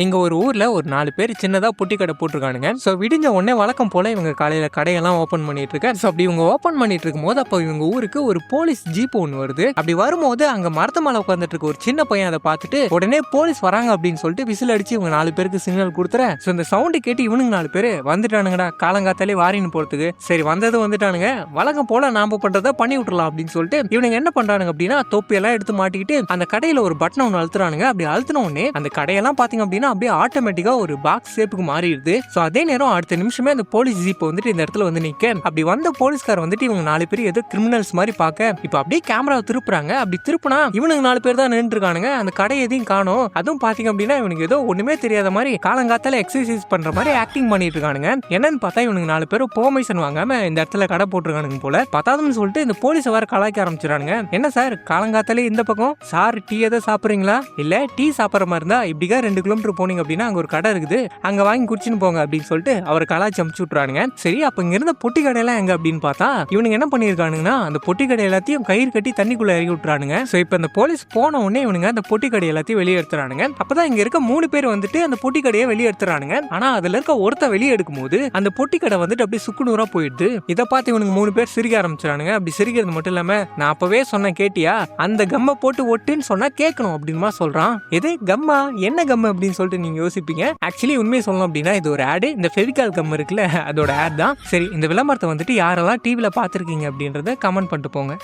இங்க ஒரு ஊர்ல ஒரு 4 பேர் சின்னதா பொட்டி கடை போட்டிருக்கானுங்க. ஸோ விடிஞ்ச உடனே வழக்கம் போல இவங்க காலையில கடையெல்லாம் ஓப்பன் பண்ணிட்டு இருக்க. ஸோ அப்படி இவங்க ஓப்பன் பண்ணிட்டு இருக்கும்போது அப்போ இவங்க ஊருக்கு ஒரு போலீஸ் ஜீப் ஒன்று வருது. அப்படி வரும்போது அங்க மரத்து மேல உட்காந்துட்டு இருக்க ஒரு சின்ன பையன் அதை பார்த்துட்டு உடனே போலீஸ் வராங்க அப்படின்னு சொல்லிட்டு விசில் அடிச்சு இவங்க 4 பேருக்கு சிக்னல் கொடுத்துற. ஸோ இந்த சவுண்டு கேட்டு இவனுங்க 4 பேர் வந்துட்டானுங்கடா காலங்காத்தாலே வாரின்னு போறதுக்கு. சரி வந்தது வந்துட்டானுங்க, வழக்கம் போல நாம பண்றதை பண்ணி விட்டுறலாம் அப்படின்னு சொல்லிட்டு இவனுங்க என்ன பண்றானுங்க அப்படின்னா தொப்பியெல்லாம் எடுத்து மாட்டிக்கிட்டு அந்த கடையில ஒரு பட்டன் ஒன்று அழுத்துறானுங்க. அப்படி அழுத்தின உடனே அந்த கடையெல்லாம் பாத்தீங்க அப்படின்னா அப்படியே ஆட்டோமேட்டிக்கா ஒரு பாக்ஸ் ஷேப்புக்கு மாறிடுது. சோ அதே நேரம் அடுத்த நிமிஷமே அந்த போலீஸ் ஜீப் வந்துட்டு இந்த இடத்துல வந்து நிக்க. அப்படி வந்த போலீஸ்கார் வந்துட்டு இவங்க 4 பேர் ஏதோ கிரிமினல்ஸ் மாதிரி பார்க்க இப்ப அப்படியே கேமராவை திருப்புறாங்க. அப்படி திருப்புனா இவனுக்கு 4 பேர் தான் நின்று இருக்கானுங்க. அந்த கடை எதையும் காணோம். அதுவும் பாத்தீங்க அப்படின்னா இவனுக்கு ஏதோ ஒண்ணுமே தெரியாத மாதிரி காலங்காத்தால எக்ஸசைஸ் பண்ற மாதிரி ஆக்டிங் பண்ணிட்டு இருக்கானுங்க. என்னன்னு பார்த்தா இவனுக்கு 4 பேரும் பெர்மிஷன் வாங்காம இந்த இடத்துல கடை போட்டுருக்கானுங்க போல. பத்தாதுன்னு சொல்லிட்டு இந்த போலீஸ் வர கலாய்க்க ஆரம்பிச்சிடானுங்க. என்ன சார் காலங்காத்தாலே இந்த பக்கம் சார் டீ எதை சாப்பிடுறீங்களா? இல்ல டீ சாப்பிட்ற மாதிரி இருந்தா இப்படிக்கா 2 கிலோமீட்டர் போனீங்க அப்படின்னா அங்க ஒரு கடை இருக்குது, அங்க வாங்கி குடிச்சுன்னு போங்க அப்படின்னு சொல்லிட்டு அவர் கலாச்சி அமுச்சு விட்டுறானுங்க. சரி அப்ப இங்க இருந்த பொட்டி கடையெல்லாம் எங்க அப்படின்னு பார்த்தா இவனுங்க என்ன பண்ணிருக்கானுங்கன்னா அந்த பொட்டி கடை எல்லாத்தையும் கயிறு கட்டி தண்ணிக்குள்ள இறக்கி விட்டுறானுங்க. சோ இப்ப இந்த போலீஸ் போன உடனே இவனுங்க அந்த பொட்டி கடை எல்லாத்தையும் வெளியே எடுத்துறானுங்க. அப்பதான் இங்க இருக்க 3 பேர் வந்துட்டு அந்த பொட்டி கடையை வெளியே எடுத்துறானுங்க. ஆனா அதுல இருக்க ஒருத்த வெளியே எடுக்கும் போது அந்த பொட்டி கடை வந்துட்டு அப்படியே சுக்குநூறா போயிடுது. இதை பார்த்து இவனுக்கு 3 பேர் சிரிக்க ஆரம்பிச்சானுங்க. அப்படி சிரிக்கிறது மட்டும் இல்லாம நான் அப்பவே சொன்ன கேட்டியா, அந்த கம்மை போட்டு ஒட்டுன்னு சொன்னா கேட்கணும் அப்படின்னு சொல்றான். எது கம்மா, என்ன கம் அப்படின்னு சொல்லிட்டு நீங்க யோசிப்பீங்க. ஆக்சுவலி உண்மையை சொல்லணும் அப்படின்னா இது ஒரு ஆடு. இந்த ஃபெவிகால் கம் இருக்குல்ல அதோட ஆட் தான். சரி இந்த விளம்பரத்தை வந்துட்டு யாரெல்லாம் டிவில பார்த்துருக்கீங்க அப்படின்றத கமெண்ட் பண்ணிட்டு போங்க.